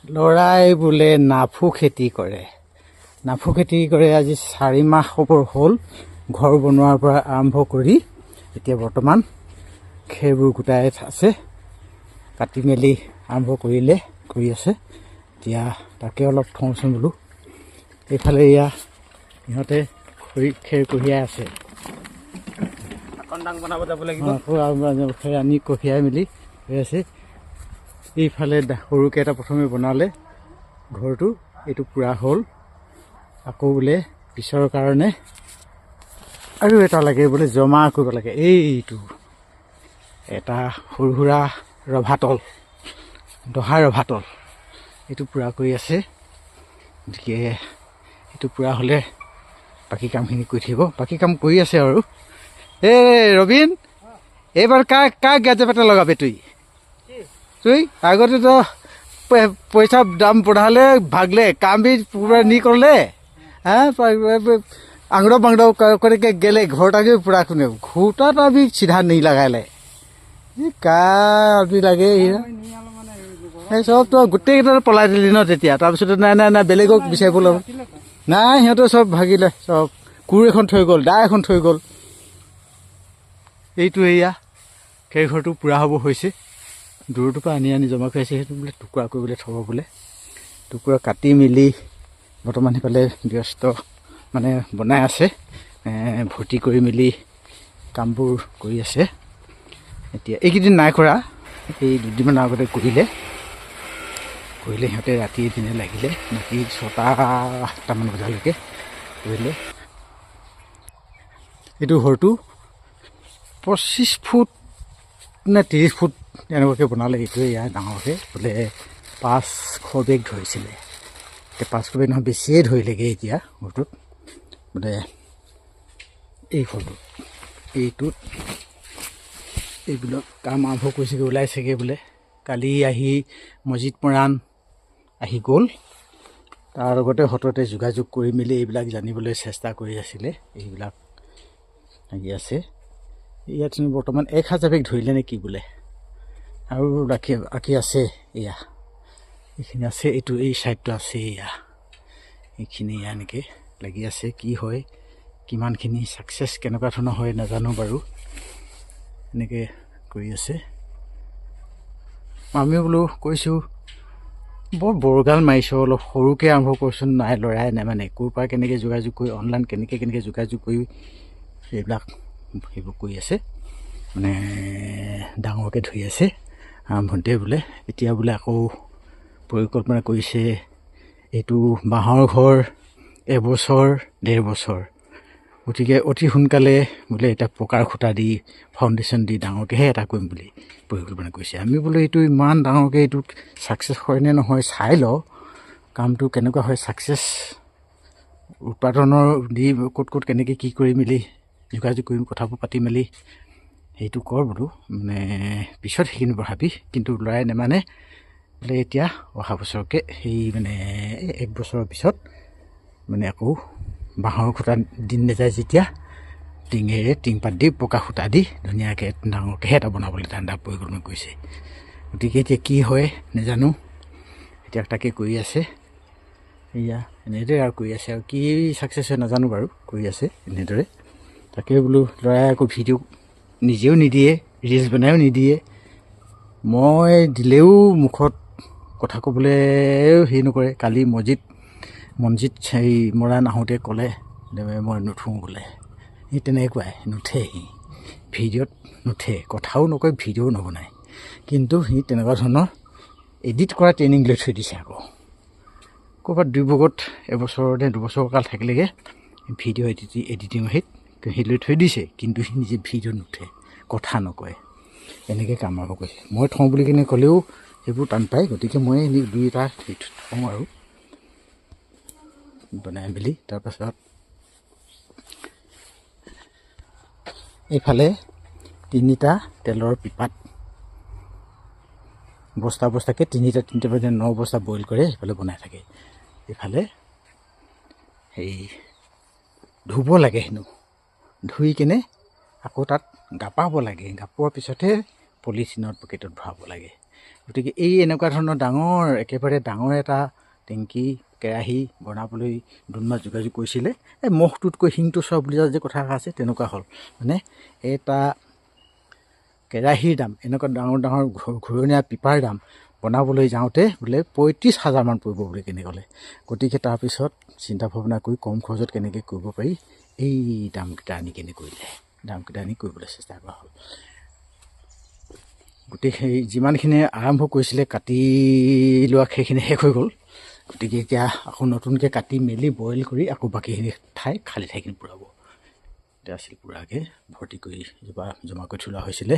ল'ৰাই বোলে নাফু খেতি কৰে। নাফু খেতি কৰে আজি 4 মাহ হ'ল ঘৰ বনোৱাৰ পৰা আৰম্ভ কৰি এতিয়া বৰ্তমান খেৰবোৰ গোটাই আছে, কাটি মেলি আৰম্ভ কৰি আছে। এতিয়া তাকে অলপ থওঁচোন বোলো। এইফালে এয়া ইহঁতে খেৰ কঢ়িয়াই আছে, বনাব যাব লাগিব। খেৰ আনি কঢ়িয়াই মেলি হৈ আছে। এইফালে সৰুকৈ এটা প্ৰথমে বনালে ঘৰটো, এইটো পূৰা হ'ল। আকৌ বোলে পিছৰ কাৰণে আৰু এটা লাগে বোলে, জমা কৰিব লাগে। এইটো এটা সৰু সুৰা ৰভাতল, দহা ৰভাতল, এইটো পূৰা কৰি আছে। গতিকে এইটো পূৰা হ'লে বাকী কামখিনি কৰি থাকিব। বাকী কাম কৰি আছে আৰু। ৰবীন, এইবাৰ কাক গাজে পাতে লগাবে তুই? আগতেতো পয়সা দাম बढ़ाले भागले, काम भी पूरा नहीं करले। आंगड़ो बांगड़ो करके गेले, घोटा के पूरा कुने घोटा भी सीधा नहीं लगाले। का आदमी লাগে এই সব তো গোটেইকেইটা পলাই দিলি ন তেতিয়া। তাৰপিছতে নাই বেলেগক বিচাৰিব লাগিব। নাই, সিহঁতে চব ভাগিলে, চব কোৰ এখন থৈ গ'ল, দা এখন থৈ গ'ল। এইটো এয়া খেৰ ঘৰটো পূৰা হ'ব হৈছে। দূৰটোৰ পৰা আনি জমা কৰি আছে। সেইটো বোলে টুকুৰা কৰিবলৈ থ'ব বোলে। টুকুৰা কাটি মেলি বৰ্তমান সিফালে ব্যস্ত, মানে বনাই আছে, ভৰ্তি কৰি মেলি কামবোৰ কৰি আছে। এতিয়া এইকেইদিন নাই কৰা, এই দুদিনমান আগতে কৰিলে সিহঁতে ৰাতি দিনে লাগিলে, ৰাতি 6টা-7টামান বজালৈকে কৰিলে। এইটো ঘৰটো 25 ফুট নে 30 ফুট এনেকুৱাকৈ বনালে। এইটোৱে ইয়াৰ ডাঙৰকৈ বোলে 500 বেগ ধৰিছিলে। এতিয়া 500 বেগ নহয়, বেছিয়ে ধৰিলেগৈ এতিয়া ঘৰটোত। বোলে এই ঘৰটোত, এইবিলাক কাম আৰম্ভ কৰিছেগৈ, ওলাইছেগৈ বোলে। কালি আহি মছজিদ মৰাণ আহি গ'ল। তাৰ লগতে সততে যোগাযোগ কৰি মেলি এইবিলাক জানিবলৈ চেষ্টা কৰি আছিলে। এইবিলাক লাগি আছে ইয়াত বৰ্তমান 1000 বেগ ধৰিলে নে কি বোলে। আৰু বাকী আছে, এয়া এইখিনি আছে, এইটো এই ছাইডটো আছে, এয়া এইখিনি এনেকৈ লাগি আছে। কি হয়, কিমানখিনি ছাকচেছ কেনেকুৱা ধৰণৰ হয় নাজানো বাৰু। এনেকৈ কৰি আছে। আমিও বোলো কৈছোঁ, বৰ বৰগাল মাৰিছোঁ, অলপ সৰুকৈ আৰম্ভ কৰিছোঁ। নাই, ল'ৰাই নাই মানে ক'ৰ পৰা কেনেকৈ যোগাযোগ কৰি, অনলাইন কেনেকৈ যোগাযোগ কৰি সেইবোৰ কৰি আছে, মানে ডাঙৰকৈ ধৰি আছে আৰম্ভণিতে বোলে। এতিয়া বোলে আকৌ পৰিকল্পনা কৰিছে, এইটো বাঁহৰ ঘৰ 1 বছৰ 1.5 বছৰ, গতিকে অতি সোনকালে বোলে এটা পকাৰ খুঁটা দি ফাউণ্ডেশ্যন দি ডাঙৰকৈহে এটা কৰিম বুলি পৰিকল্পনা কৰিছে। আমি বোলো এইটো ইমান ডাঙৰকৈ এইটো ছাকচেছ হয় নে নহয় চাই লওঁ, কামটো কেনেকুৱা হয়। ছাকচেছ উৎপাদনৰ দি ক'ত কেনেকৈ কি কৰি মেলি যোগাযোগ কৰিম, কথাবোৰ পাতি মেলি সেইটো কৰ বোলো, মানে পিছত সেইখিনি বঢ়াবি। কিন্তু ল'ৰাই নেমানে বোলে। এতিয়া অহা বছৰকৈ সেই মানে 1 বছৰৰ পিছত মানে আকৌ বাঁহৰ খুঁটা দিন নাযায় যেতিয়া, টিঙেৰে টিংপাত দি পকা খুঁটা দি ধুনীয়াকৈ ডাঙৰকৈহে এটা বনাবলৈ ধান্দা পৰিকল্পনা কৰিছে। গতিকে এতিয়া কি হয় নাজানো, এতিয়া তাকে কৰি আছে। এয়া এনেদৰে আৰু কৰি আছে, আৰু কি ছাকচেছ হয় নাজানো বাৰু, কৰি আছে এনেদৰে। তাকে বোলো, ল'ৰাই আকৌ ভিডিঅ' নিজেও নিদিয়ে, ৰিলচ বনাইও নিদিয়ে। মই দিলেও মুখত কথা ক'বলৈও হেৰি নকৰে। কালি মছজিদ হেৰি মৰাণ আহোঁতে ক'লে, মই নুঠোঁ বোলে। সি তেনেকুৱাই, নুঠে, সি ভিডিঅ'ত নুঠে, কথাও নকয়, ভিডিঅ'ও নবনায়। কিন্তু সি তেনেকুৱা ধৰণৰ এডিট কৰা ট্ৰেইনিং লৈ থৈ দিছে। আকৌ ক'ৰবাত ডিব্ৰুগড়ত 1 বছৰ নে 2 বছৰ কাল থাকিলেগৈ ভিডিঅ' এডিটিং সি লৈ থৈ দিছে। কিন্তু সি নিজে ভিডিঅ' নুঠে, কথা নকয়, এনেকৈ কাম আৰম্ভ কৰিছে। মই থওঁ বুলি কিনে ক'লেও সেইবোৰ টান পায়। গতিকে মই এনেই 2-এটা থওঁ আৰু বনাই মেলি। তাৰপাছত এইফালে 3টা তেলৰ পিপাত বস্তাকৈ 3টা 9 বস্তা বইল কৰে, সেইফালে বনাই থাকে। এইফালে হেৰি ধুব লাগে, হেনো ধুই কিনে আকৌ তাত গাপাব লাগে। গাপোৱাৰ পিছতহে পলিথিনত পকেটত ভৰাব লাগে। গতিকে এই এনেকুৱা ধৰণৰ একেবাৰে ডাঙৰ এটা টেংকি কেৰাহী বনাবলৈ দুনমাহ যোগাযোগ কৰিছিলে। এই মহটোতকৈ শিংটো চোৱা বুলি যে কথা আছে তেনেকুৱা হ'ল। মানে এটা কেৰাহীৰ দাম, এনেকুৱা ডাঙৰ ডাঙৰ ঘূৰণীয়া পিপাৰ দাম বনাবলৈ যাওঁতে বোলে 35,000 মান পৰিব বুলি কেনে ক'লে। গতিকে তাৰপিছত চিন্তা ভাৱনা কৰি কম খৰচত কেনেকৈ কৰিব পাৰি এই দামকেইটা আনি কৰিলে, দামকেইটা আনি কৰিবলৈ চেষ্টা কৰা হ'ল। গতিকে সেই যিমানখিনি আৰম্ভ কৰিছিলে কাটি লোৱা সেইখিনি শেষ হৈ গ'ল। গতিকে এতিয়া আকৌ নতুনকৈ কাটি মেলি বইল কৰি আকৌ বাকীখিনি খালী ঠাইখিনি পূৰাব। এতিয়া আছিল পূৰাকৈ ভৰ্তি কৰি জমা কৰি থোৱা হৈছিলে।